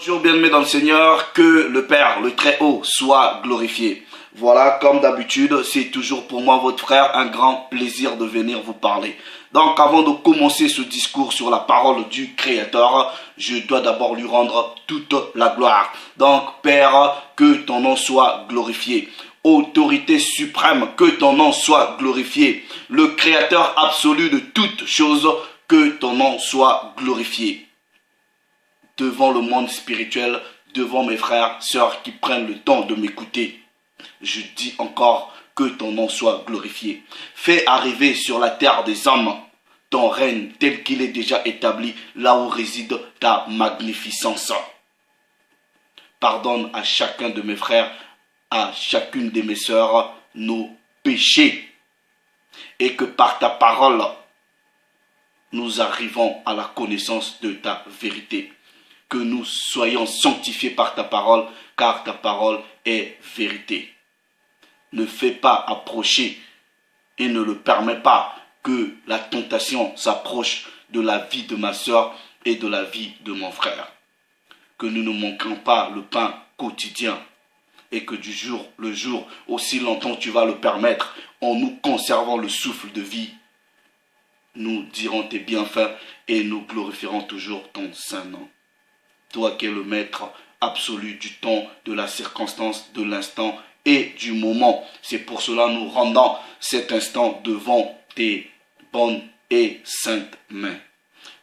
Bonjour bien-aimés dans le Seigneur, que le Père, le Très-Haut, soit glorifié. Voilà, comme d'habitude, c'est toujours pour moi, votre frère, un grand plaisir de venir vous parler. Donc, avant de commencer ce discours sur la parole du Créateur, je dois d'abord lui rendre toute la gloire. Donc, Père, que ton nom soit glorifié. Autorité suprême, que ton nom soit glorifié. Le Créateur absolu de toutes choses, que ton nom soit glorifié. Devant le monde spirituel, devant mes frères, sœurs qui prennent le temps de m'écouter, je dis encore que ton nom soit glorifié. Fais arriver sur la terre des hommes ton règne tel qu'il est déjà établi, là où réside ta magnificence. Pardonne à chacun de mes frères, à chacune de mes sœurs, nos péchés. Et que par ta parole, nous arrivons à la connaissance de ta vérité. Que nous soyons sanctifiés par ta parole, car ta parole est vérité. Ne fais pas approcher et ne le permets pas que la tentation s'approche de la vie de ma soeur et de la vie de mon frère. Que nous ne manquons pas le pain quotidien et que du jour le jour, aussi longtemps tu vas le permettre, en nous conservant le souffle de vie, nous dirons tes bienfaits et nous glorifierons toujours ton saint nom. Toi qui es le maître absolu du temps, de la circonstance, de l'instant et du moment. C'est pour cela que nous rendons cet instant devant tes bonnes et saintes mains.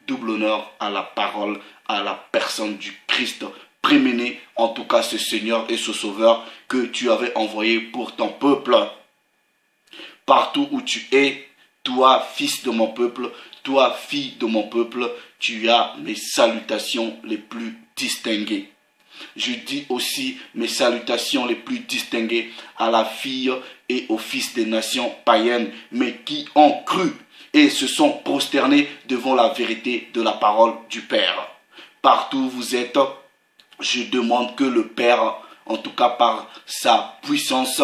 Double honneur à la parole, à la personne du Christ prémené, en tout cas ce Seigneur et ce Sauveur que tu avais envoyé pour ton peuple. Partout où tu es, toi, fils de mon peuple, toi, fille de mon peuple, tu as mes salutations les plus distinguées. Je dis aussi mes salutations les plus distinguées à la fille et aux fils des nations païennes, mais qui ont cru et se sont prosternés devant la vérité de la parole du Père. Partout où vous êtes, je demande que le Père, en tout cas par sa puissance,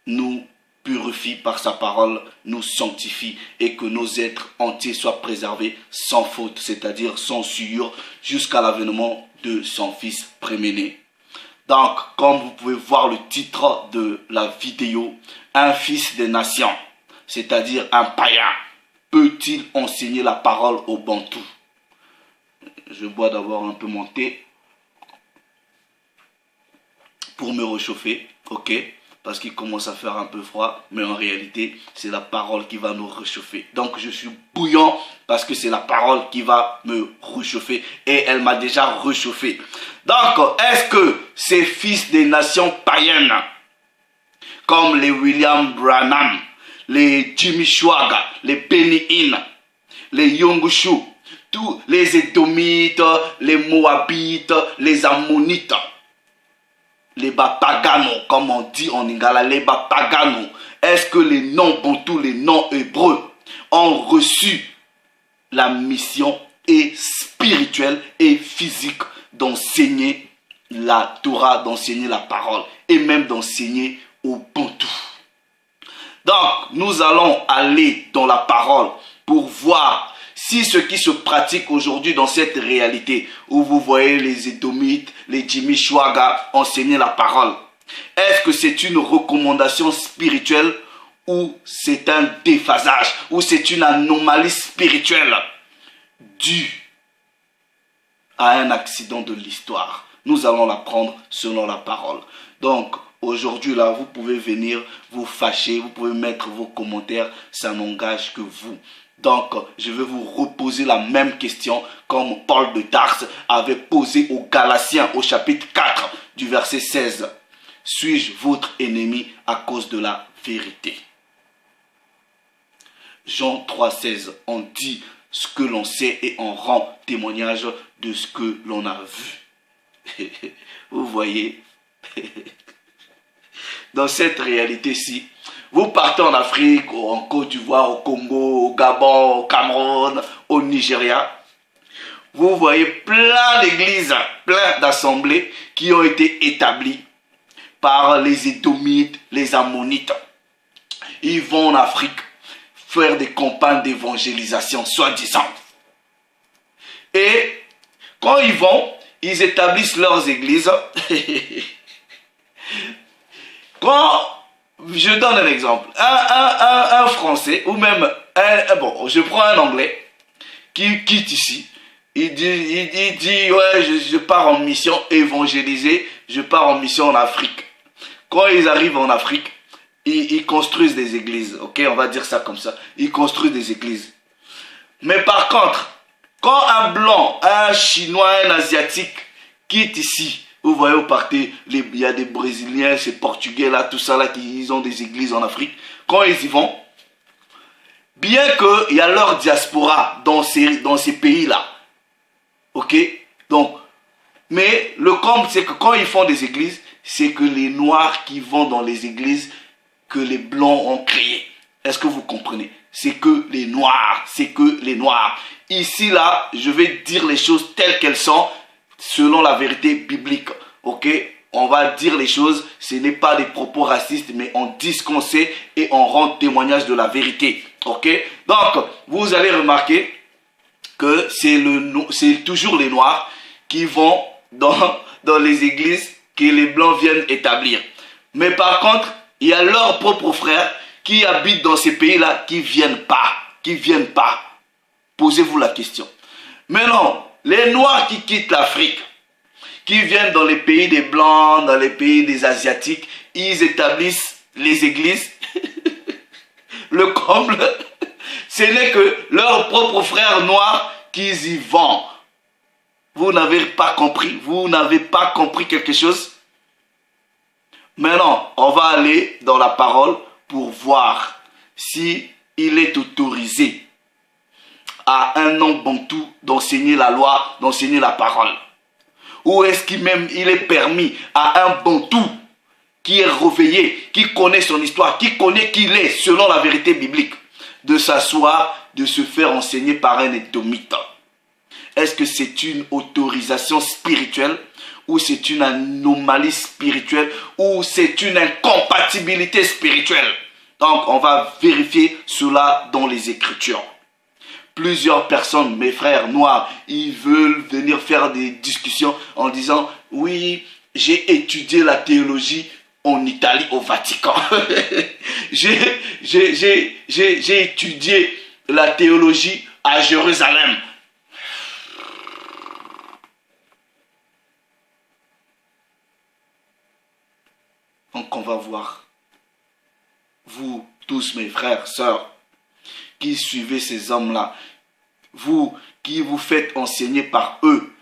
nous purifie par sa parole, nous sanctifie et que nos êtres entiers soient préservés sans faute, c'est-à-dire sans souillure, jusqu'à l'avènement de son Fils préméné. Donc, comme vous pouvez voir le titre de la vidéo, un fils des nations, c'est-à-dire un païen, peut-il enseigner la parole aux Bantous? Je bois d'abord un peu mon thé pour me réchauffer, ok? Parce qu'il commence à faire un peu froid, mais en réalité, c'est la parole qui va nous réchauffer. Donc, je suis bouillant parce que c'est la parole qui va me réchauffer et elle m'a déjà réchauffé. Donc, est-ce que ces fils des nations païennes, comme les William Branham, les Jimmy Swaggart, les Benny Hinn, les Yongushu, tous les Édomites, les Moabites, les Ammonites, les Bapagano, comme on dit en Lingala, les Bapagano, est-ce que les noms bantous, les noms hébreux ont reçu la mission et spirituelle et physique d'enseigner la Torah, d'enseigner la parole et même d'enseigner aux bantous? Donc, nous allons aller dans la parole pour voir si ce qui se pratique aujourd'hui dans cette réalité, où vous voyez les Édomites, les Jimmy Swaggart enseigner la parole, est-ce que c'est une recommandation spirituelle ou c'est un déphasage, ou c'est une anomalie spirituelle due à un accident de l'histoire? Nous allons l'apprendre selon la parole. Donc, aujourd'hui, là, vous pouvez venir vous fâcher, vous pouvez mettre vos commentaires, ça n'engage que vous. Donc, je vais vous reposer la même question comme Paul de Tarse avait posé aux Galatiens au chapitre 4 du verset 16. Suis-je votre ennemi à cause de la vérité? Jean 3,16, on dit ce que l'on sait et on rend témoignage de ce que l'on a vu. Vous voyez, dans cette réalité-ci, vous partez en Afrique, en Côte d'Ivoire, au Congo, au Gabon, au Cameroun, au Nigeria. Vous voyez plein d'églises, plein d'assemblées qui ont été établies par les Édomites, les Ammonites. Ils vont en Afrique faire des campagnes d'évangélisation, soi-disant. Et quand ils vont, ils établissent leurs églises. Quand, je donne un exemple, un Français, ou même, bon, je prends un Anglais, qui quitte ici, il dit ouais, je pars en mission évangéliser, je pars en mission en Afrique. Quand ils arrivent en Afrique, ils construisent des églises, ok, on va dire ça comme ça, ils construisent des églises. Mais par contre, quand un blanc, un chinois, un asiatique quitte ici, vous voyez, vous partez, il y a des Brésiliens, ces Portugais là, tout ça là, ils ont des églises en Afrique. Quand ils y vont, bien qu'il y a leur diaspora dans ces pays-là, ok, donc, mais le comble, c'est que quand ils font des églises, c'est que les Noirs qui vont dans les églises que les Blancs ont créées. Est-ce que vous comprenez? C'est que les Noirs, c'est que les Noirs. Ici, là, je vais dire les choses telles qu'elles sont, selon la vérité biblique, ok? On va dire les choses, ce n'est pas des propos racistes, mais on dit ce qu'on sait et on rend témoignage de la vérité, ok? Donc, vous allez remarquer que c'est toujours les Noirs qui vont dans les églises que les Blancs viennent établir. Mais par contre, il y a leurs propres frères qui habitent dans ces pays-là qui viennent pas. Posez-vous la question. Mais non, les Noirs qui quittent l'Afrique, qui viennent dans les pays des Blancs, dans les pays des Asiatiques, ils établissent les églises. Le comble, ce n'est que leurs propres frères noirs qui y vont. Vous n'avez pas compris? Vous n'avez pas compris quelque chose? Maintenant, on va aller dans la parole pour voir si il est autorisé à un homme bantou d'enseigner la loi, d'enseigner la parole. Ou est-ce qu'il est permis à un bantou qui est réveillé, qui connaît son histoire, qui connaît qui il est selon la vérité biblique, de s'asseoir, de se faire enseigner par un édomite? Est-ce que c'est une autorisation spirituelle ou c'est une anomalie spirituelle ou c'est une incompatibilité spirituelle? Donc, on va vérifier cela dans les Écritures. Plusieurs personnes, mes frères noirs, ils veulent venir faire des discussions en disant « Oui, j'ai étudié la théologie en Italie, au Vatican. J'ai étudié la théologie à Jérusalem. » Donc on va voir, vous tous mes frères, sœurs, qui suivez ces hommes-là, vous qui vous faites enseigner par eux,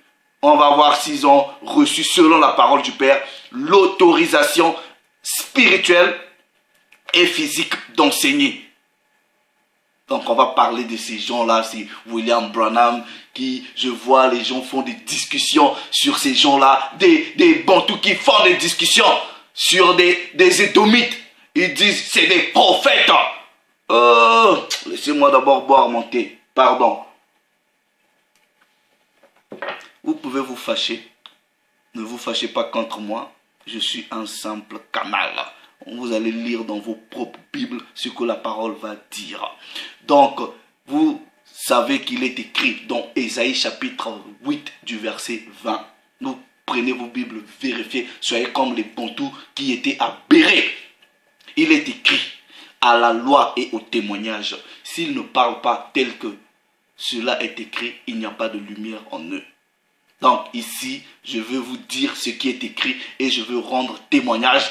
on va voir s'ils ont reçu selon la parole du Père l'autorisation spirituelle et physique d'enseigner. Donc on va parler de ces gens-là, c'est William Branham, qui, je vois, les gens font des discussions sur ces gens-là, des bantous qui font des discussions sur des édomites. Ils disent c'est des prophètes. Oh, laissez-moi d'abord boire mon thé. Pardon. Vous pouvez vous fâcher. Ne vous fâchez pas contre moi. Je suis un simple canal. Vous allez lire dans vos propres Bibles ce que la parole va dire. Donc, vous savez qu'il est écrit dans Ésaïe chapitre 8 du verset 20. Nous prenez vos Bibles, vérifiez, soyez comme les bantous qui étaient à Béret. Il est écrit à la loi et au témoignage. S'ils ne parlent pas tel que cela est écrit, il n'y a pas de lumière en eux. Donc ici, je veux vous dire ce qui est écrit et je veux rendre témoignage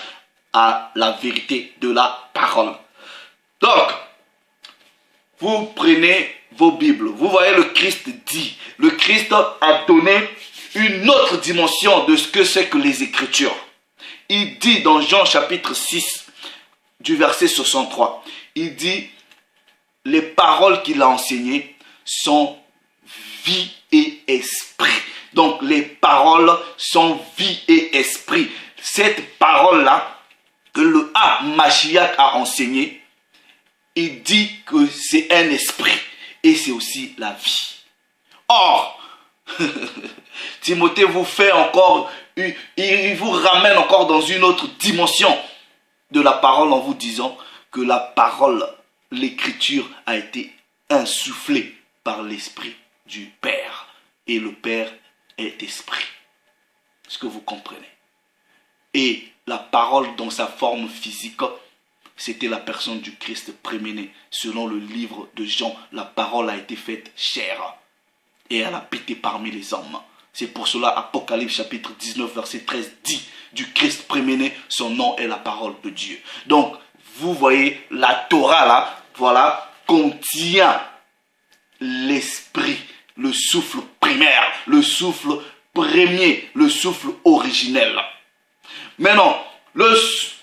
à la vérité de la parole. Donc, vous prenez vos Bibles. Vous voyez, le Christ dit. Le Christ a donné une autre dimension de ce que c'est que les Écritures. Il dit dans Jean chapitre 6, du verset 63, il dit, les paroles qu'il a enseignées sont vie et esprit. Donc les paroles sont vie et esprit. Cette parole-là, que le Mashiach a enseigné, il dit que c'est un esprit et c'est aussi la vie. Or, Timothée vous fait encore, il vous ramène encore dans une autre dimension de la parole en vous disant que la parole, l'écriture a été insufflée par l'esprit du Père. Et le Père est esprit. que vous comprenez? Et la parole dans sa forme physique, c'était la personne du Christ préméné. Selon le livre de Jean, la parole a été faite chair et elle a habité parmi les hommes. C'est pour cela Apocalypse chapitre 19 verset 13 dit du Christ préméné, son nom est la parole de Dieu. Donc vous voyez la Torah là, voilà, contient l'esprit, le souffle primaire, le souffle premier, le souffle originel. Maintenant,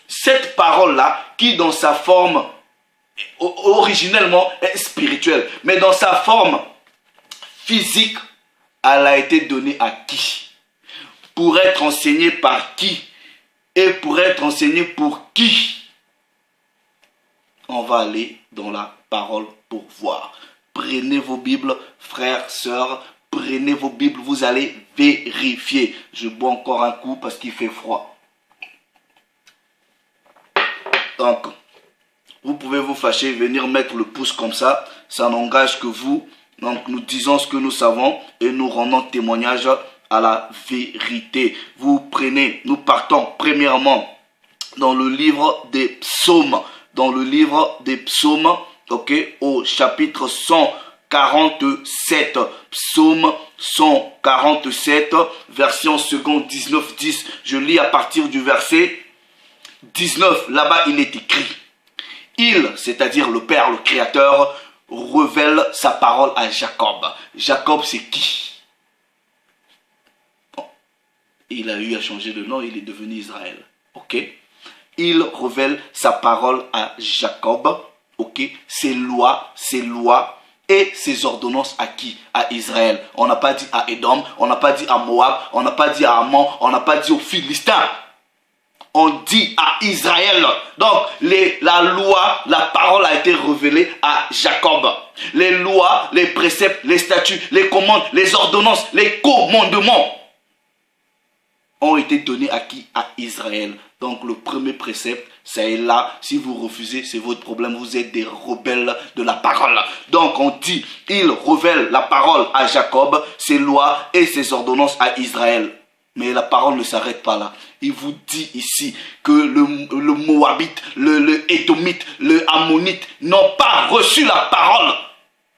cette parole-là, qui dans sa forme originellement est spirituelle, mais dans sa forme physique, elle a été donnée à qui? Pour être enseignée par qui? Et pour être enseignée pour qui? On va aller dans la parole pour voir. Prenez vos Bibles, frères, sœurs, prenez vos Bibles, vous allez vérifier. Je bois encore un coup parce qu'il fait froid. Donc, vous pouvez vous fâcher, venir mettre le pouce comme ça n'engage que vous. Donc, nous disons ce que nous savons et nous rendons témoignage à la vérité. Vous prenez, nous partons premièrement dans le livre des psaumes. Dans le livre des psaumes, ok, au chapitre 147, psaume 147, version seconde 19-10. Je lis à partir du verset 19, là-bas il est écrit, il, c'est-à-dire le Père, le Créateur, révèle sa parole à Jacob. Jacob c'est qui? Bon, il a eu à changer de nom, il est devenu Israël, ok. Il révèle sa parole à Jacob, ok. Ses lois et ses ordonnances à qui? À Israël. On n'a pas dit à Édom, on n'a pas dit à Moab, on n'a pas dit à Ammon, on n'a pas dit aux Philistins. On dit à Israël. Donc, la loi, la parole a été révélée à Jacob. Les lois, les préceptes, les statuts, les commandes, les ordonnances, les commandements ont été donnés à qui? À Israël. Donc, le premier précepte, ça est là. Si vous refusez, c'est votre problème. Vous êtes des rebelles de la parole. Donc, on dit, il révèle la parole à Jacob, ses lois et ses ordonnances à Israël. Mais la parole ne s'arrête pas là. Il vous dit ici que le Moabite, le Édomite, le Ammonite n'ont pas reçu la parole.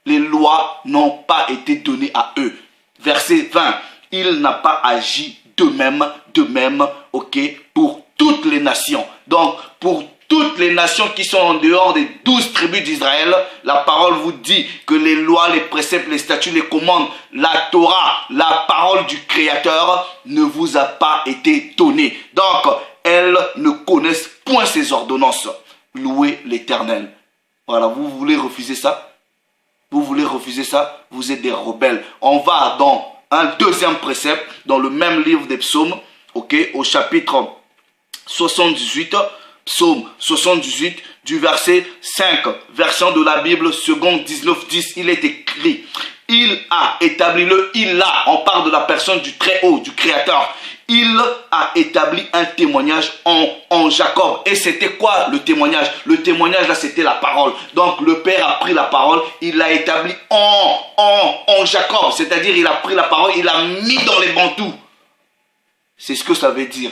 Les lois n'ont pas été données à eux. Verset 20. Il n'a pas agi de même, ok, pour toutes les nations. Donc, pour toutes les nations qui sont en dehors des 12 tribus d'Israël, la parole vous dit que les lois, les préceptes, les statuts, les commandes, la Torah, la parole du Créateur ne vous a pas été donnée. Donc, elles ne connaissent point ces ordonnances. Louez l'Éternel. Voilà, vous voulez refuser ça? Vous voulez refuser ça? Vous êtes des rebelles. On va dans un deuxième précepte, dans le même livre des psaumes, ok, au chapitre 78, psaume 78, du verset 5, version de la Bible, seconde 19-10, il est écrit, il a établi on parle de la personne du Très-Haut, du Créateur, il a établi un témoignage en Jacob. Et c'était quoi le témoignage? Le témoignage là, c'était la parole. Donc le Père a pris la parole, il l'a établi en Jacob, c'est-à-dire il a pris la parole, il l'a mis dans les bantous. C'est ce que ça veut dire.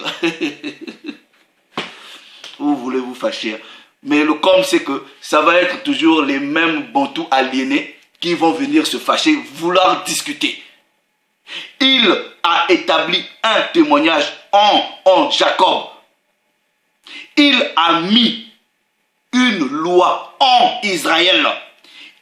Vous voulez vous fâcher. Mais le comme c'est que ça va être toujours les mêmes bantous aliénés qui vont venir se fâcher, vouloir discuter. Il a établi un témoignage en Jacob. Il a mis une loi en Israël.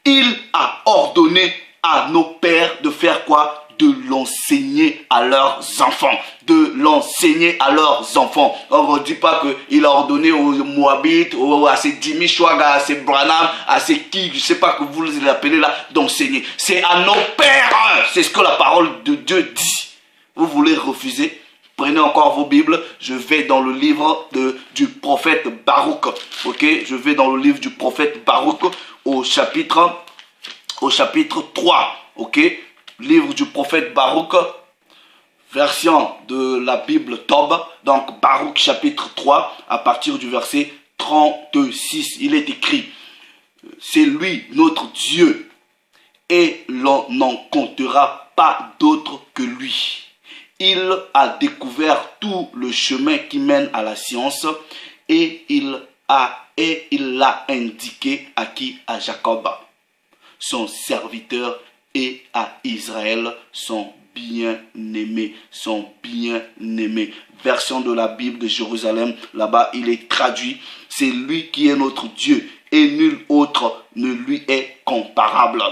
Il a ordonné à nos pères de faire quoi? De l'enseigner à leurs enfants. De l'enseigner à leurs enfants. On ne dit pas qu'il a ordonné aux Moabites, à ces Dimi Chouaga, à ces Branham, à ces qui, je ne sais pas que vous les appelez là, d'enseigner. C'est à nos pères. C'est ce que la parole de Dieu dit. Vous voulez refuser? Prenez encore vos Bibles. Je vais dans le livre du prophète Baruch. Ok? Je vais dans le livre du prophète Baruch au chapitre 3. Ok? Livre du prophète Baruch, version de la Bible Tob, donc Baruch chapitre 3, à partir du verset 36, il est écrit, c'est lui notre Dieu, et l'on n'en comptera pas d'autre que lui. il a découvert tout le chemin qui mène à la science et il l'a indiqué à qui? À Jacob, son serviteur, et à Israël, son bien-aimé, Version de la Bible de Jérusalem, là-bas il est traduit, c'est lui qui est notre Dieu et nul autre ne lui est comparable.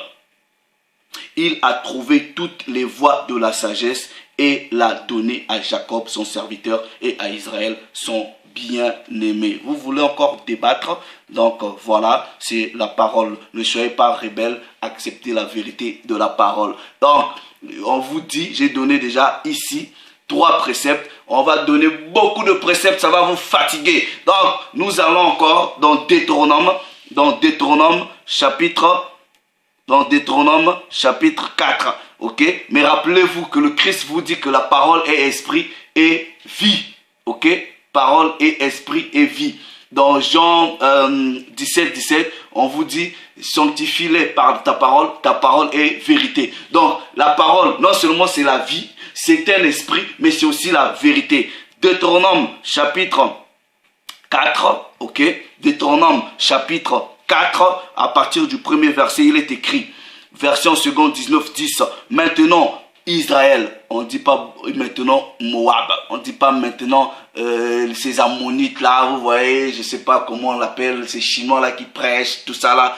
Il a trouvé toutes les voies de la sagesse et l'a donné à Jacob, son serviteur, et à Israël, son bien-aimé. Vous voulez encore débattre? Donc voilà, c'est la parole. Ne soyez pas rebelles, acceptez la vérité de la parole. Donc, on vous dit, j'ai donné déjà ici 3 préceptes. On va donner beaucoup de préceptes, ça va vous fatiguer. Donc, nous allons encore dans Deutéronome chapitre 4. Ok? Mais rappelez-vous que le Christ vous dit que la parole est esprit et vie. Ok? Parole et esprit et vie. Dans Jean 17, on vous dit, sanctifie-les par ta parole est vérité. Donc, la parole, non seulement c'est la vie, c'est un esprit, mais c'est aussi la vérité. Deutéronome chapitre 4, ok? Deutéronome chapitre 4, à partir du premier verset, il est écrit, version seconde 19:10, maintenant Israël, on ne dit pas maintenant Moab, on ne dit pas maintenant ces ammonites là, vous voyez, je ne sais pas comment on l'appelle, ces chinois là qui prêchent, tout ça là,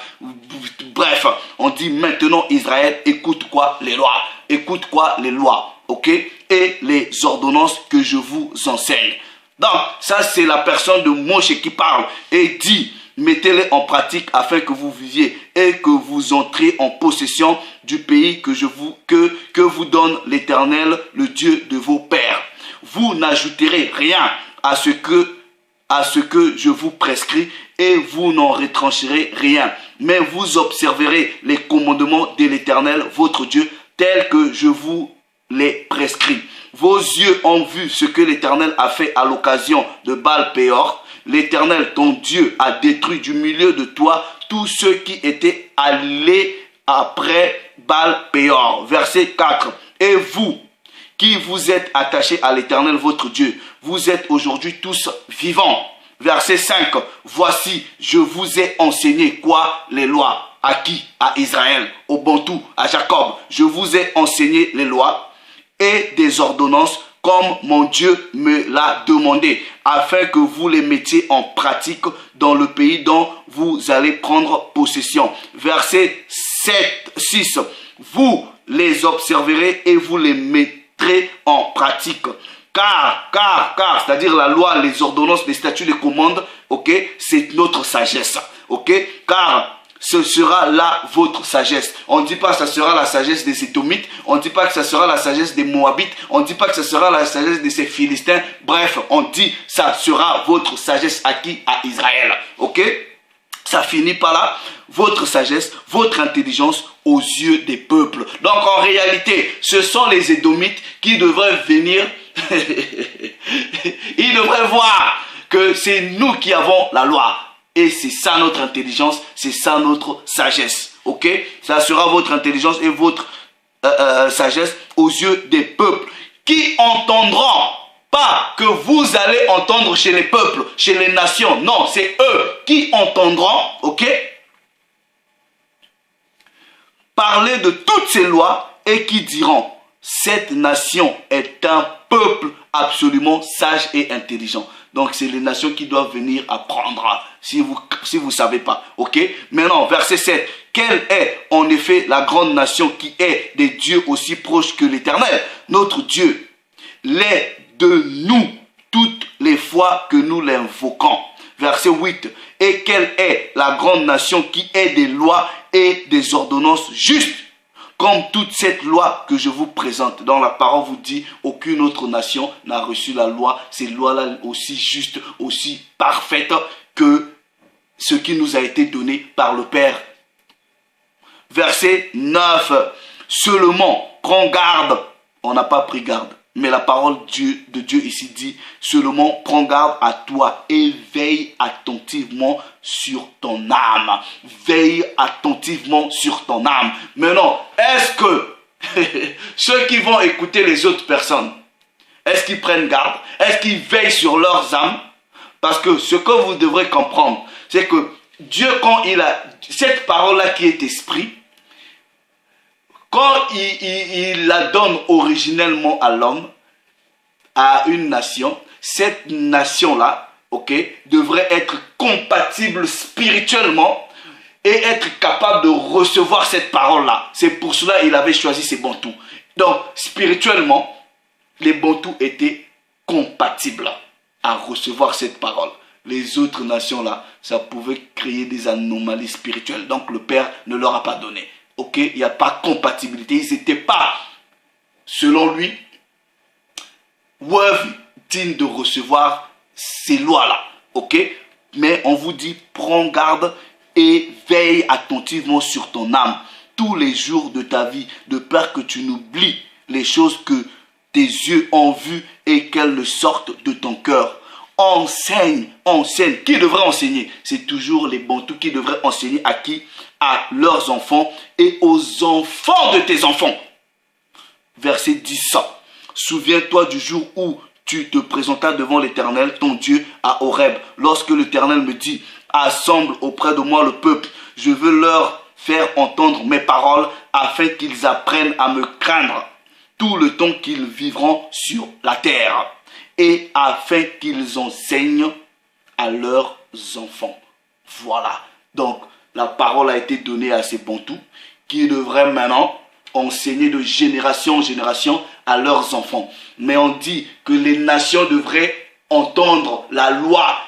bref, on dit maintenant Israël, écoute quoi? Les lois, écoute quoi? Les lois, ok? Et les ordonnances que je vous enseigne. Donc, ça c'est la personne de Moshe qui parle et dit, mettez-les en pratique afin que vous viviez et que vous entriez en possession du pays que vous donne l'Éternel, le Dieu de vos pères. Vous n'ajouterez rien à ce que je vous prescris et vous n'en retrancherez rien. Mais vous observerez les commandements de l'Éternel, votre Dieu, tels que je vous les prescris. Vos yeux ont vu ce que l'Éternel a fait à l'occasion de Baal-Péor. L'Éternel, ton Dieu, a détruit du milieu de toi tous ceux qui étaient allés après Baal-Péor. Verset 4. Et vous, qui vous êtes attachés à l'Éternel, votre Dieu, vous êtes aujourd'hui tous vivants. Verset 5. Voici, je vous ai enseigné quoi? Les lois. À qui? À Israël, au Bantou, à Jacob. Je vous ai enseigné les lois et des ordonnances comme mon Dieu me l'a demandé, afin que vous les mettiez en pratique dans le pays dont vous allez prendre possession. Verset 6. Vous les observerez et vous les mettrez en pratique. Car, c'est-à-dire la loi, les ordonnances, les statuts, les commandes, ok, c'est notre sagesse, ok, car ce sera là votre sagesse. On ne dit pas que ça sera la sagesse des Édomites. On ne dit pas que ça sera la sagesse des Moabites. On ne dit pas que ça sera la sagesse de ces Philistins. Bref, on dit ça sera votre sagesse à qui? À Israël. Ok? Ça finit par là. Votre sagesse, votre intelligence aux yeux des peuples. Donc en réalité, ce sont les Édomites qui devraient venir. Ils devraient voir que c'est nous qui avons la loi. Et c'est ça notre intelligence, c'est ça notre sagesse. Ok? Ça sera votre intelligence et votre sagesse aux yeux des peuples qui entendront. Pas que vous allez entendre chez les peuples, chez les nations. Non, c'est eux qui entendront. Ok? Parler de toutes ces lois et qui diront, cette nation est un peuple absolument sage et intelligent. Donc, c'est les nations qui doivent venir apprendre, si vous ne savez pas. Ok? Maintenant, verset 7. Quelle est en effet la grande nation qui est des dieux aussi proches que l'Éternel? Notre Dieu l'est de nous toutes les fois que nous l'invoquons. Verset 8. Et quelle est la grande nation qui est des lois et des ordonnances justes? Comme toute cette loi que je vous présente, dans la parole vous dit, aucune autre nation n'a reçu la loi, ces lois-là aussi justes, aussi parfaites que ce qui nous a été donné par le Père. Verset 9. Seulement, prends garde. On n'a pas pris garde. Mais la parole de Dieu ici dit, seulement prends garde à toi et veille attentivement sur ton âme. Veille attentivement sur ton âme. Maintenant, est-ce que ceux qui vont écouter les autres personnes, Est-ce qu'ils prennent garde? Est-ce qu'ils veillent sur leurs âmes? Parce que ce que vous devrez comprendre, c'est que Dieu, quand il a cette parole-là qui est esprit, quand il la donne originellement à l'homme, à une nation, cette nation-là, ok, devrait être compatible spirituellement et être capable de recevoir cette parole-là. C'est pour cela qu'il avait choisi ces Bantous. Donc, spirituellement, les Bantous étaient compatibles à recevoir cette parole. Les autres nations-là, ça pouvait créer des anomalies spirituelles. Donc, le Père ne leur a pas donné. Ok, il n'y a pas de compatibilité. Ils n'étaient pas, selon lui, dignes de recevoir ces lois-là. Ok, mais on vous dit, prends garde et veille attentivement sur ton âme tous les jours de ta vie, de peur que tu n'oublies les choses que tes yeux ont vues et qu'elles ne sortent de ton cœur. Enseigne, enseigne. Qui devrait enseigner? C'est toujours les Bantous qui devraient enseigner à qui? À leurs enfants et aux enfants de tes enfants. Verset 10. Souviens-toi du jour où tu te présentas devant l'Éternel, ton Dieu, à Horeb, lorsque l'Éternel me dit, assemble auprès de moi le peuple, je veux leur faire entendre mes paroles, afin qu'ils apprennent à me craindre tout le temps qu'ils vivront sur la terre, et afin qu'ils enseignent à leurs enfants. Voilà. Donc, la parole a été donnée à ces Bantous, qui devraient maintenant enseigner de génération en génération à leurs enfants. Mais on dit que les nations devraient entendre la loi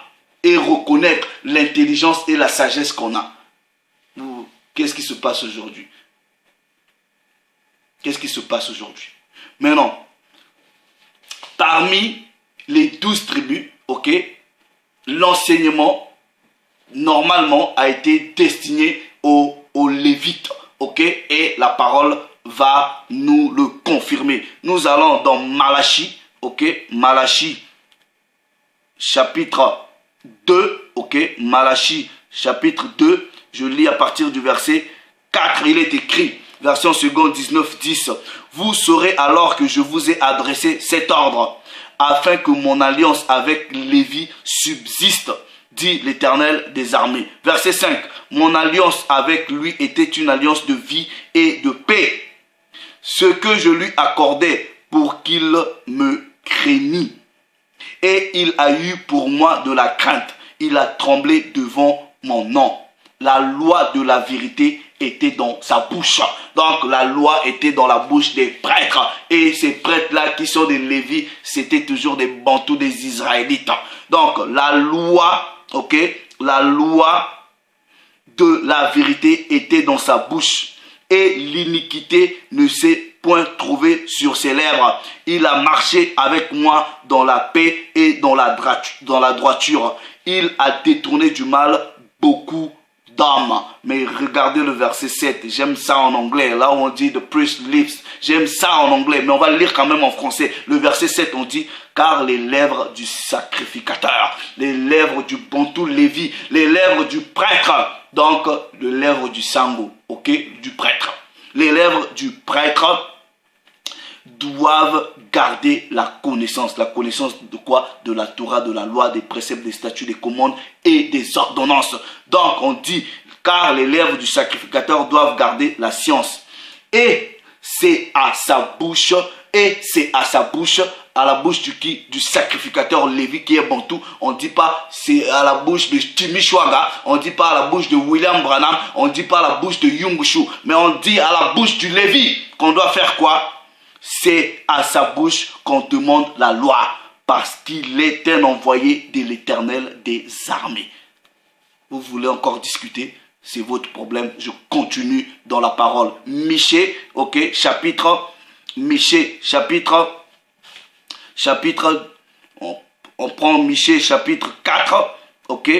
et reconnaître l'intelligence et la sagesse qu'on a. Qu'est-ce qui se passe aujourd'hui? Qu'est-ce qui se passe aujourd'hui? Maintenant, parmi les 12 tribus, ok, l'enseignement, normalement, a été destiné aux Lévites, ok, et la parole va nous le confirmer. Nous allons dans Malachie, ok, Malachie chapitre 2, ok, Malachie chapitre 2, je lis à partir du verset 4, il est écrit, version seconde 19, 10, vous saurez alors que je vous ai adressé cet ordre, afin que mon alliance avec Lévi subsiste, dit l'Éternel des armées. Verset 5, mon alliance avec lui était une alliance de vie et de paix, ce que je lui accordais pour qu'il me craignît. Et il a eu pour moi de la crainte. Il a tremblé devant mon nom. La loi de la vérité était dans sa bouche. Donc la loi était dans la bouche des prêtres. Et ces prêtres-là qui sont des Lévites, c'était toujours des Bantous, des Israélites. Donc la loi, ok, la loi de la vérité était dans sa bouche. Et l'iniquité ne s'est point trouvée sur ses lèvres. Il a marché avec moi dans la paix et dans la droiture. Il a détourné du mal beaucoup d'âmes. Mais regardez le verset 7. J'aime ça en anglais. Là où on dit the priest lives. J'aime ça en anglais. Mais on va le lire quand même en français. Le verset 7, on dit car les lèvres du sacrificateur, les lèvres du Bantou Lévi, les lèvres du prêtre, donc les lèvres du sango, ok, du prêtre. Les lèvres du prêtre doivent garder la connaissance. La connaissance de quoi? De la Torah, de la loi, des préceptes, des statuts, des commandes et des ordonnances. Donc on dit, car les lèvres du sacrificateur doivent garder la science. Et c'est à sa bouche, à la bouche du sacrificateur Lévi qui est Bantou. On ne dit pas c'est à la bouche de Timichwaga, on ne dit pas à la bouche de William Branham, on ne dit pas à la bouche de Yungushu, mais on dit à la bouche du Lévi qu'on doit faire quoi? C'est à sa bouche qu'on demande la loi, parce qu'il est un envoyé de l'Éternel des armées. Vous voulez encore discuter? C'est votre problème. Je continue dans la parole. Michée, ok, chapitre, on prend Michée chapitre 4, ok,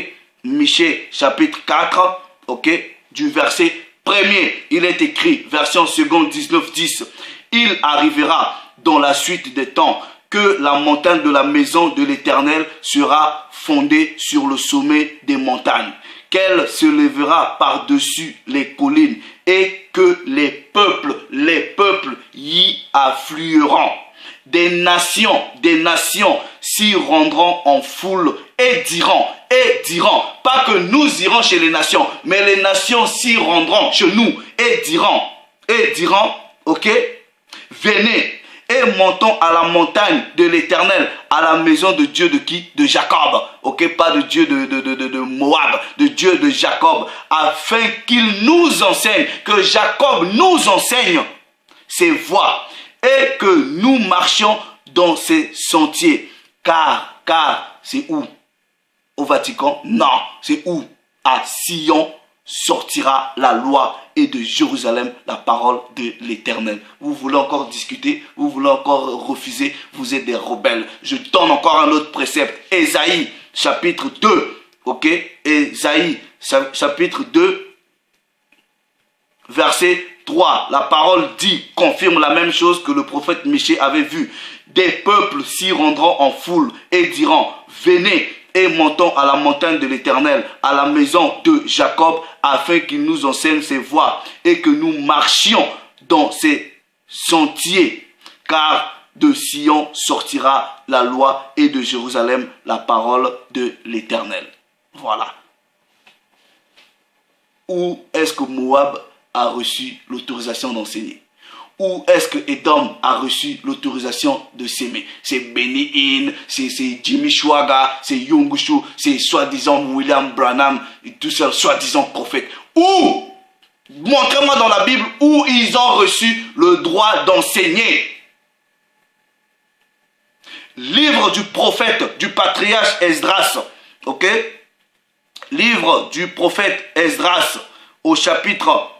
Michée chapitre 4, ok, du verset 1er, il est écrit, version seconde 19, 10, il arrivera dans la suite des temps que la montagne de la maison de l'Éternel sera fondée sur le sommet des montagnes, qu'elle se lèvera par-dessus les collines et que les peuples y afflueront. des nations s'y rendront en foule et diront, pas que nous irons chez les nations, mais les nations s'y rendront chez nous et diront, ok, venez et montons à la montagne de l'Éternel, à la maison de Dieu de qui? De Jacob, ok, pas de Dieu de Moab, de Dieu de Jacob, afin qu'il nous enseigne, que Jacob nous enseigne ses voies et que nous marchions dans ses sentiers. Car c'est où? Au Vatican? Non, c'est où? À Sion sortira la loi et de Jérusalem la parole de l'Éternel. Vous voulez encore discuter? Vous voulez encore refuser? Vous êtes des rebelles. Je donne encore un autre précepte. Ésaïe chapitre 2. Ok? Ésaïe chapitre 2 verset 3. La parole dit, confirme la même chose que le prophète Michée avait vu. Des peuples s'y rendront en foule et diront, venez et montons à la montagne de l'Éternel, à la maison de Jacob, afin qu'il nous enseigne ses voies et que nous marchions dans ses sentiers. Car de Sion sortira la loi et de Jérusalem la parole de l'Éternel. Voilà. Où est-ce que Moab a reçu l'autorisation d'enseigner? Où est-ce que Edom a reçu l'autorisation de s'aimer? C'est Benny Hinn, c'est Jimmy Swaggart, c'est Yongushu, c'est soi-disant William Branham, et tout ça, soi-disant prophète. Où? Montrez-moi dans la Bible où ils ont reçu le droit d'enseigner. Livre du prophète, du patriarche Esdras, ok? Livre du prophète Esdras, au chapitre,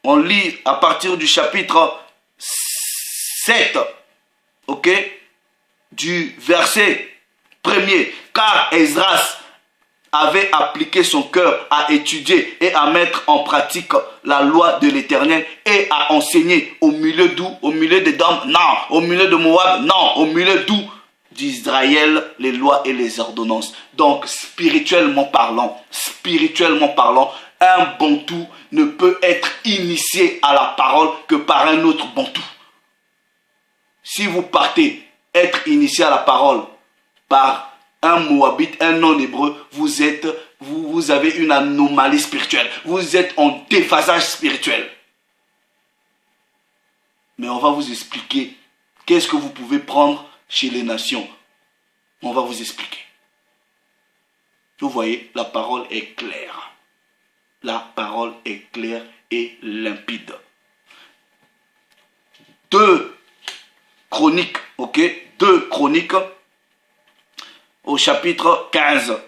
on lit à partir du chapitre 7, ok, du verset 1er. Car Esdras avait appliqué son cœur à étudier et à mettre en pratique la loi de l'Éternel et à enseigner au milieu d'où? Au milieu d'Édom? Non. Au milieu de Moab? Non. Au milieu d'où? D'Israël, les lois et les ordonnances. Donc, spirituellement parlant, un Bantou ne peut être initié à la parole que par un autre Bantou. Si vous partez être initié à la parole par un Moabite, un non-hébreu, vous avez une anomalie spirituelle. Vous êtes en déphasage spirituel. Mais on va vous expliquer qu'est-ce que vous pouvez prendre chez les nations. On va vous expliquer. Vous voyez, la parole est claire. La parole est claire et limpide. 2 Chroniques, ok? 2 Chroniques au chapitre 15.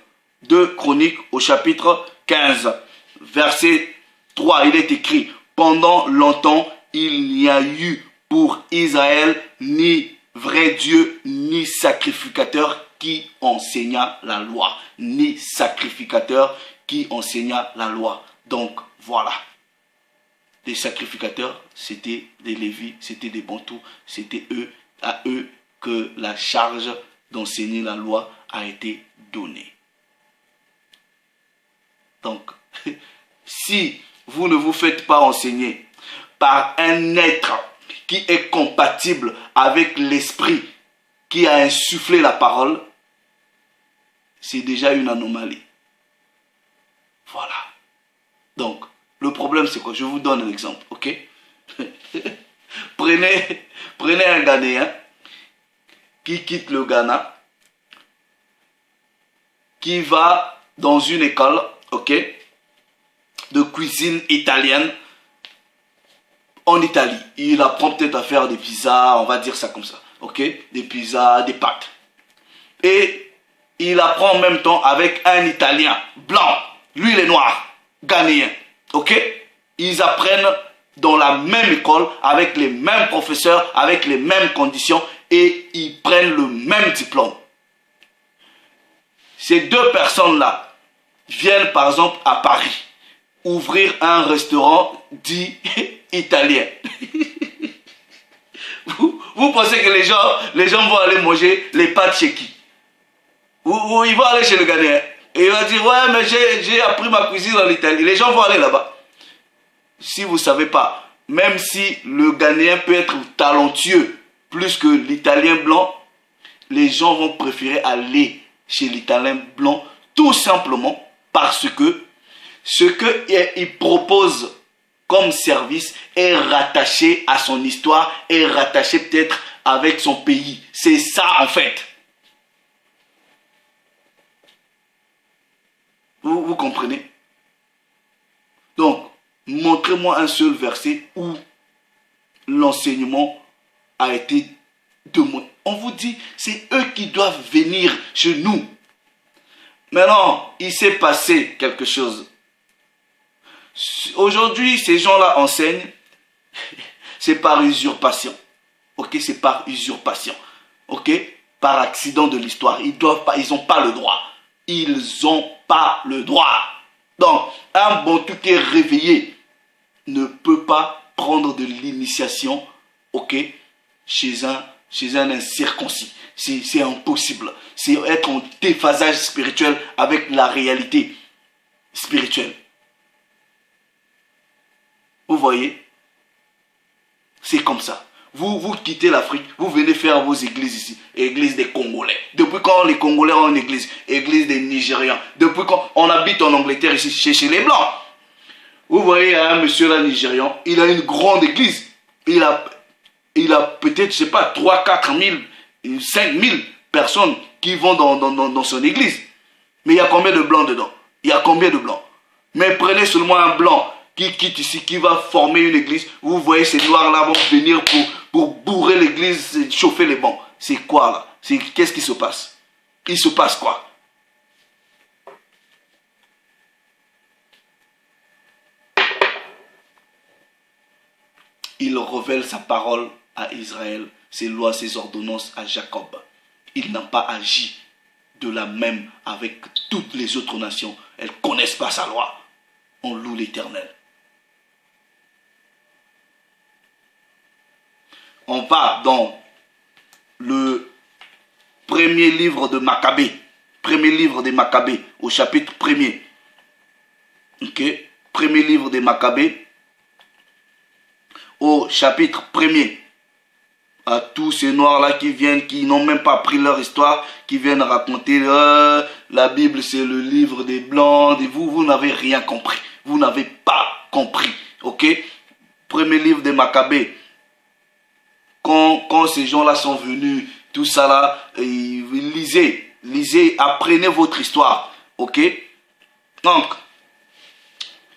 2 Chroniques au chapitre 15. Verset 3, il est écrit: pendant longtemps, il n'y a eu pour Israël ni vrai Dieu, ni sacrificateur qui enseigna la loi. Ni sacrificateur qui enseigna la loi. Donc, voilà. Les sacrificateurs, c'était des Lévis, c'était des Bantous, c'était à eux que la charge d'enseigner la loi a été donnée. Donc, si vous ne vous faites pas enseigner par un être qui est compatible avec l'esprit qui a insufflé la parole, c'est déjà une anomalie. Voilà. Donc, le problème c'est quoi? Je vous donne un exemple, ok? Prenez un Ghanéen qui quitte le Ghana, qui va dans une école, ok, de cuisine italienne en Italie. Il apprend peut-être à faire des pizzas, on va dire ça comme ça, ok? Des pizzas, des pâtes. Et il apprend en même temps avec un Italien blanc, lui il est noir, ghanéen, ok? Ils apprennent dans la même école, avec les mêmes professeurs, avec les mêmes conditions, et ils prennent le même diplôme. Ces deux personnes-là viennent par exemple à Paris ouvrir un restaurant dit italien. Vous pensez que les gens vont aller manger les pâtes chez qui? Ou ils vont aller chez le Ghanéen et il va dire ouais mais j'ai appris ma cuisine en Italie. Les gens vont aller là-bas. Si vous ne savez pas, même si le Ghanéen peut être talentueux, plus que l'Italien blanc, les gens vont préférer aller chez l'Italien blanc tout simplement parce que ce qu'il propose comme service est rattaché à son histoire, est rattaché peut-être avec son pays. C'est ça en fait. Vous comprenez? Donc, montrez-moi un seul verset où l'enseignement a été demandé. On vous dit, c'est eux qui doivent venir chez nous. Maintenant, il s'est passé quelque chose. Aujourd'hui, ces gens-là enseignent, c'est par usurpation. Ok, c'est par usurpation. Ok, par accident de l'histoire. Ils n'ont pas le droit. Ils n'ont pas le droit. Donc, un Bantou qui est réveillé ne peut pas prendre de l'initiation, ok, chez un incirconcis. C'est impossible. C'est être en déphasage spirituel avec la réalité spirituelle. Vous voyez? C'est comme ça. Vous quittez l'Afrique, vous venez faire vos églises ici. Église des Congolais. Depuis quand les Congolais ont une église? Église des Nigérians. Depuis quand on habite en Angleterre ici, chez les Blancs. Vous voyez un monsieur là, Nigérian, il a une grande église. Il a peut-être, je sais pas, 3, 4 000, 5 000 personnes qui vont dans son église. Mais il y a combien de Blancs dedans? Il y a combien de Blancs? Mais prenez seulement un Blanc qui quitte ici, qui va former une église. Vous voyez ces noirs-là vont venir pour bourrer l'église, chauffer les bancs. C'est quoi là? Qu'est-ce qui se passe? Il se passe quoi? Il révèle sa parole à Israël, ses lois, ses ordonnances à Jacob. Il n'a pas agi de la même avec toutes les autres nations. Elles ne connaissent pas sa loi. On loue l'Éternel. On va dans le premier livre de Maccabée. Premier livre de Maccabée, au chapitre 1er. Ok? Premier livre de Maccabée, au chapitre 1er. À tous ces noirs-là qui viennent, qui n'ont même pas appris leur histoire, qui viennent raconter la Bible, c'est le livre des Blancs. Vous n'avez rien compris. Vous n'avez pas compris. Ok? Premier livre de Maccabée. Quand ces gens-là sont venus, tout ça là, lisez, apprenez votre histoire, ok? Donc,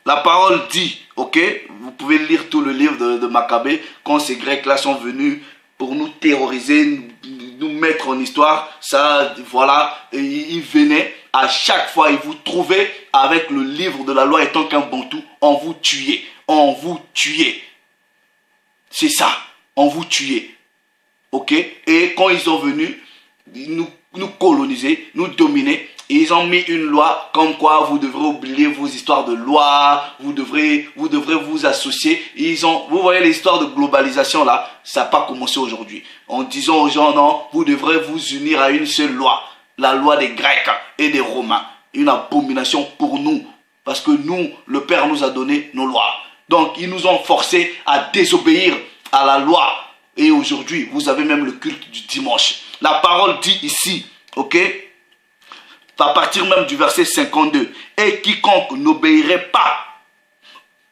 la parole dit, ok? Vous pouvez lire tout le livre de Maccabée, quand ces Grecs-là sont venus pour nous terroriser, nous mettre en histoire, ça, voilà, ils venaient, à chaque fois, ils vous trouvaient avec le livre de la loi étant qu'un Bantou, on vous tuait, c'est ça. On vous tuait. Ok? Et quand ils sont venus nous coloniser, nous dominer, ils ont mis une loi comme quoi vous devrez oublier vos histoires de loi, vous devrez vous associer. Vous voyez l'histoire de globalisation là, ça n'a pas commencé aujourd'hui. En disant aux gens, non, vous devrez vous unir à une seule loi, la loi des Grecs et des Romains. Une abomination pour nous, parce que nous, le Père nous a donné nos lois. Donc, ils nous ont forcés à désobéir à la loi. Et aujourd'hui, vous avez même le culte du dimanche. La parole dit ici, ok, à partir même du verset 52, « Et quiconque n'obéirait pas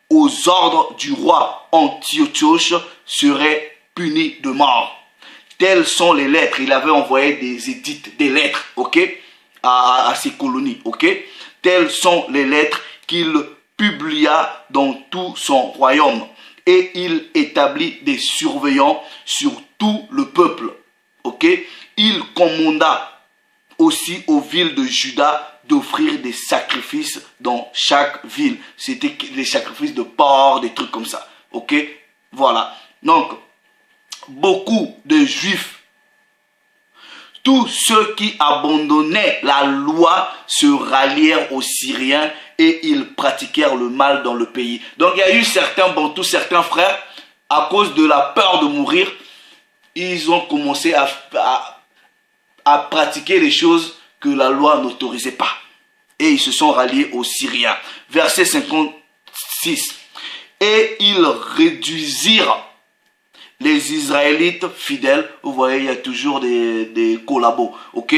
aux ordres du roi Antiochos serait puni de mort. » Telles sont les lettres. Il avait envoyé des édits, des lettres, ok, à ses colonies, ok. Telles sont les lettres qu'il publia dans tout son royaume. Et il établit des surveillants sur tout le peuple. Ok? Il commanda aussi aux villes de Juda d'offrir des sacrifices dans chaque ville. C'était des sacrifices de porc, des trucs comme ça. Ok? Voilà. Donc, beaucoup de Juifs, tous ceux qui abandonnaient la loi se rallièrent aux Syriens et ils pratiquèrent le mal dans le pays. Donc il y a eu certains Bantous, certains frères, à cause de la peur de mourir, ils ont commencé à pratiquer les choses que la loi n'autorisait pas. Et ils se sont ralliés aux Syriens. Verset 56. Et ils réduisirent les Israélites fidèles, vous voyez, il y a toujours des collabos, ok?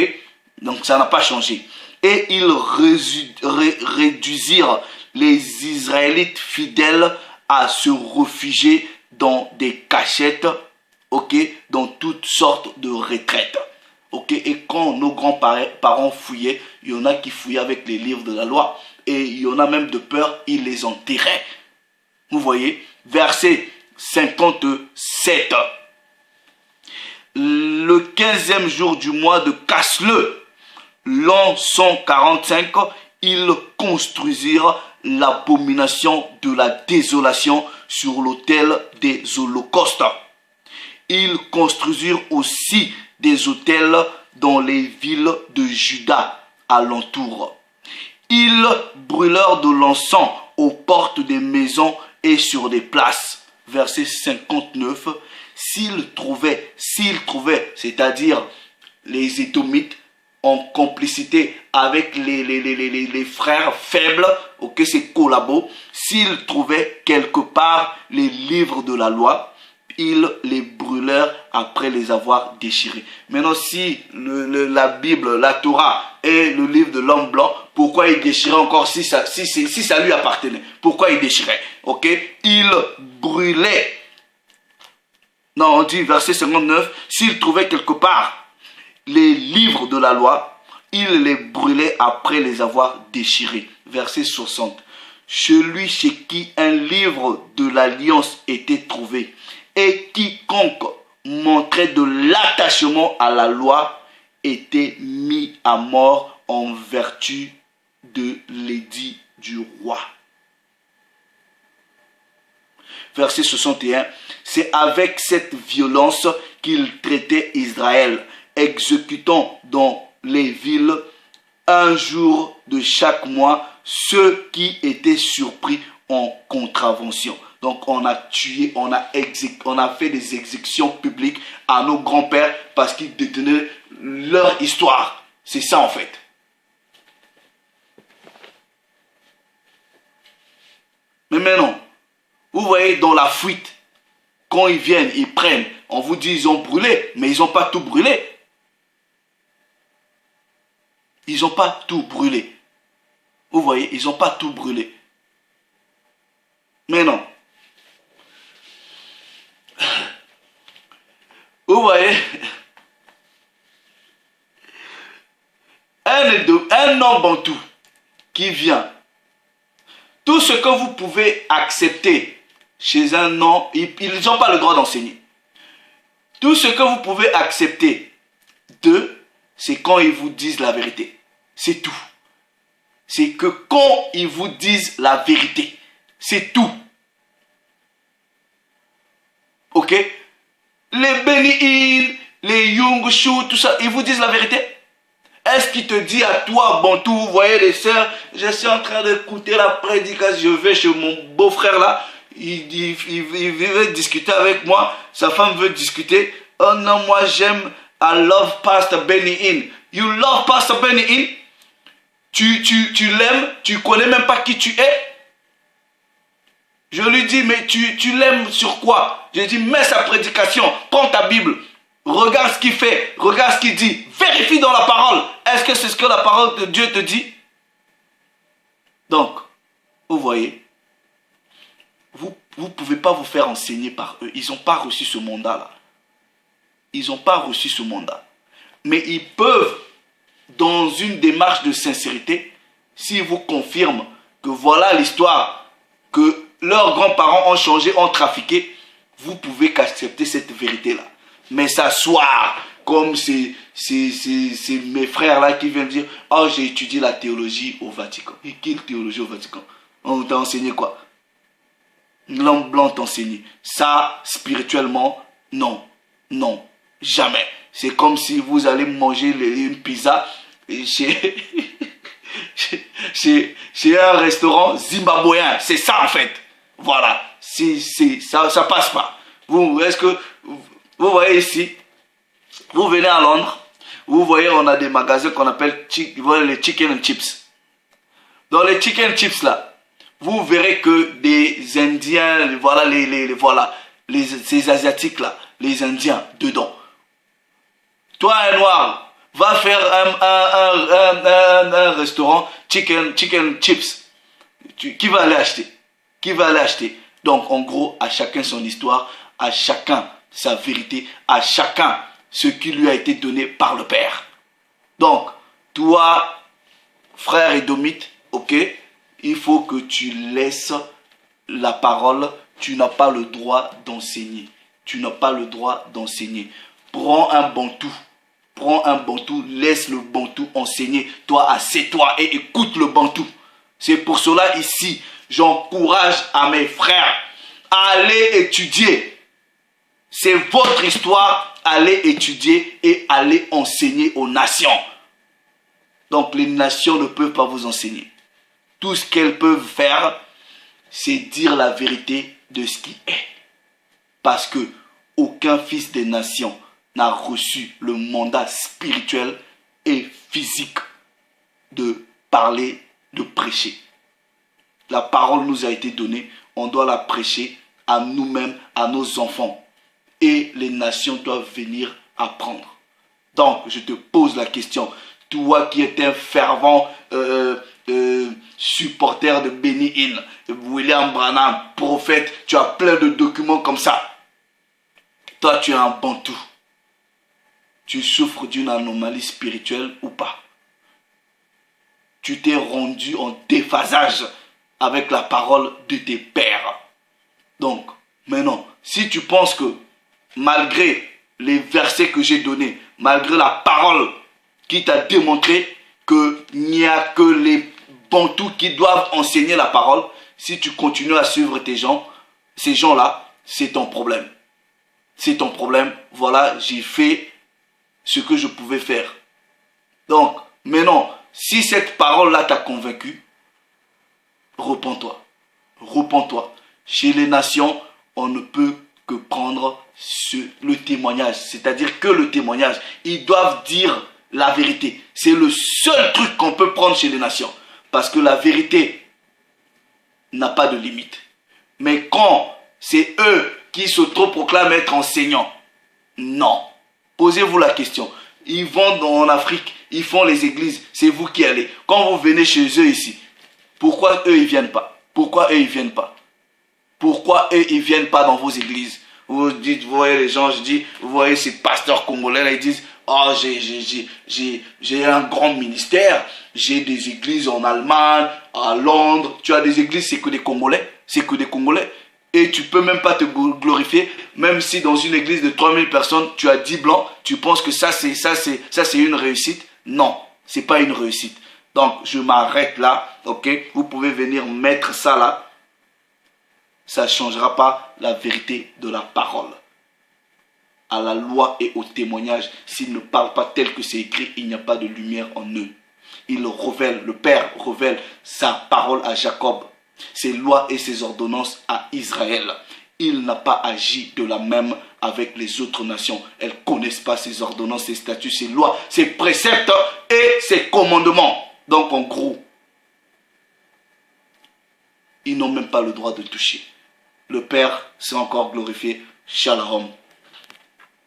Donc ça n'a pas changé. Et ils réduisirent les Israélites fidèles à se réfugier dans des cachettes, ok, dans toutes sortes de retraites. Ok, et quand nos grands-parents fouillaient, il y en a qui fouillaient avec les livres de la loi. Et il y en a même de peur, ils les enterraient. Vous voyez, verset 57. Le 15e jour du mois de Casle, l'an 145, ils construisirent l'abomination de la désolation sur l'autel des holocaustes. Ils construisirent aussi des autels dans les villes de Juda alentour. Ils brûlèrent de l'encens aux portes des maisons et sur des places. Verset 59. S'ils trouvaient, c'est-à-dire les Édomites, en complicité avec les frères faibles, ok, c'est collabos, s'ils trouvaient quelque part les livres de la loi, ils les brûlèrent après les avoir déchirés. Maintenant, si la Bible, la Torah et le livre de l'homme blanc, pourquoi il déchirait encore si ça lui appartenait? Pourquoi il déchirait? Ok, il brûlait. Non, on dit verset 59, s'il trouvait quelque part les livres de la loi, il les brûlait après les avoir déchirés. Verset 60, celui chez qui un livre de l'alliance était trouvé et quiconque montrait de l'attachement à la loi était mis à mort en vertu de l'édit du roi. Verset 61, c'est avec cette violence qu'il traitait Israël, exécutant dans les villes un jour de chaque mois ceux qui étaient surpris en contravention. Donc on a tué, on a fait des exécutions publiques à nos grands-pères parce qu'ils détenaient leur histoire. C'est ça en fait. Mais maintenant, vous voyez dans la fuite, quand ils viennent, ils prennent, on vous dit ils ont brûlé, mais ils n'ont pas tout brûlé. Ils n'ont pas tout brûlé. Vous voyez, ils n'ont pas tout brûlé. Mais non. Vous voyez, un homme bantou qui vient, tout ce que vous pouvez accepter chez un homme, ils n'ont pas le droit d'enseigner. Tout ce que vous pouvez accepter d'eux, c'est quand ils vous disent la vérité. C'est tout. C'est que quand ils vous disent la vérité, c'est tout. Ok? Les Béni-In, les Yungushu, tout ça, ils vous disent la vérité? Est-ce qu'il te dit à toi, Bantou, vous voyez les sœurs, je suis en train d'écouter la prédication, je vais chez mon beau-frère là, il veut discuter avec moi, sa femme veut discuter. Oh non, moi j'aime, I love Pastor Béni-In. You love Pastor Béni-In? Tu l'aimes, tu connais même pas qui tu es? Je lui dis, mais tu l'aimes sur quoi? Je lui dis, mets sa prédication, prends ta Bible, regarde ce qu'il fait, regarde ce qu'il dit, vérifie dans la parole. Est-ce que c'est ce que la parole de Dieu te dit? Donc, vous voyez, vous ne pouvez pas vous faire enseigner par eux. Ils n'ont pas reçu ce mandat-là. Ils n'ont pas reçu ce mandat. Mais ils peuvent, dans une démarche de sincérité, s'ils vous confirment que voilà l'histoire, que leurs grands-parents ont changé, ont trafiqué, vous pouvez qu'accepter cette vérité-là. Mais s'asseoir, comme c'est mes frères là qui viennent dire, oh j'ai étudié la théologie au Vatican. Et quelle théologie au Vatican? On t'a enseigné quoi? L'homme blanc t'a enseigné. Ça, spirituellement, non. Non, jamais. C'est comme si vous allez manger une pizza chez un restaurant zimbabwéen. C'est ça en fait. Voilà. Ça passe pas. Est-ce que vous voyez ici, vous venez à Londres, vous voyez on a des magasins qu'on appelle les chicken and chips. Dans les chicken chips là, vous verrez que des Indiens, voilà, voilà, ces Asiatiques-là, les Indiens, dedans. Toi, un noir, va faire un restaurant chicken chips. Qui va aller acheter? Qui va aller acheter? Donc, en gros, à chacun son histoire, à chacun sa vérité, à chacun ce qui lui a été donné par le Père. Donc, toi, frère édomite, ok, il faut que tu laisses la parole. Tu n'as pas le droit d'enseigner. Tu n'as pas le droit d'enseigner. Prends un bantou. Prends un bantou, laisse le bantou enseigner. Toi, assieds-toi et écoute le bantou. C'est pour cela ici, j'encourage à mes frères à aller étudier. C'est votre histoire, allez étudier et allez enseigner aux nations. Donc les nations ne peuvent pas vous enseigner. Tout ce qu'elles peuvent faire, c'est dire la vérité de ce qui est. Parce que aucun fils des nations n'a reçu le mandat spirituel et physique de parler, de prêcher. La parole nous a été donnée, on doit la prêcher à nous-mêmes, à nos enfants. Et les nations doivent venir apprendre. Donc, je te pose la question. Toi qui es un fervent supporter de Benny Hinn, William Branham, prophète, tu as plein de documents comme ça. Toi, tu es un bantou. Tu souffres d'une anomalie spirituelle ou pas? Tu t'es rendu en déphasage avec la parole de tes pères. Donc, maintenant, si tu penses que malgré les versets que j'ai donnés, malgré la parole qui t'a démontré qu'il n'y a que les bantous qui doivent enseigner la parole, si tu continues à suivre ces gens-là, c'est ton problème. C'est ton problème. Voilà, j'ai fait ce que je pouvais faire. Donc, maintenant, si cette parole-là t'a convaincu, repens-toi. Repens-toi. Chez les nations, on ne peut que prendre le témoignage. C'est-à-dire que le témoignage. Ils doivent dire la vérité. C'est le seul truc qu'on peut prendre chez les nations. Parce que la vérité n'a pas de limite. Mais quand c'est eux qui s'autoproclament être enseignants, non. Posez-vous la question. Ils vont en Afrique, ils font les églises, c'est vous qui allez. Quand vous venez chez eux ici, pourquoi eux ils viennent pas? Pourquoi eux ils viennent pas? Pourquoi eux ils viennent pas dans vos églises? Vous dites, vous voyez les gens, je dis, vous voyez ces pasteurs congolais là, ils disent, oh j'ai un grand ministère, j'ai des églises en Allemagne, à Londres. Tu as des églises, c'est que des Congolais, c'est que des Congolais. Et tu peux même pas te glorifier, même si dans une église de 3000 personnes, tu as 10 blancs, tu penses que ça c'est une réussite. Non, c'est pas une réussite. Donc je m'arrête là, ok? Vous pouvez venir mettre ça là. Ça ne changera pas la vérité de la parole. À la loi et au témoignage, s'ils ne parlent pas tel que c'est écrit, il n'y a pas de lumière en eux. Il révèle, le Père révèle sa parole à Jacob, ses lois et ses ordonnances à Israël. Il n'a pas agi de la même avec les autres nations. Elles ne connaissent pas ses ordonnances, ses statuts, ses lois, ses préceptes et ses commandements. Donc en gros, ils n'ont même pas le droit de toucher. Le Père s'est encore glorifié. Shalom.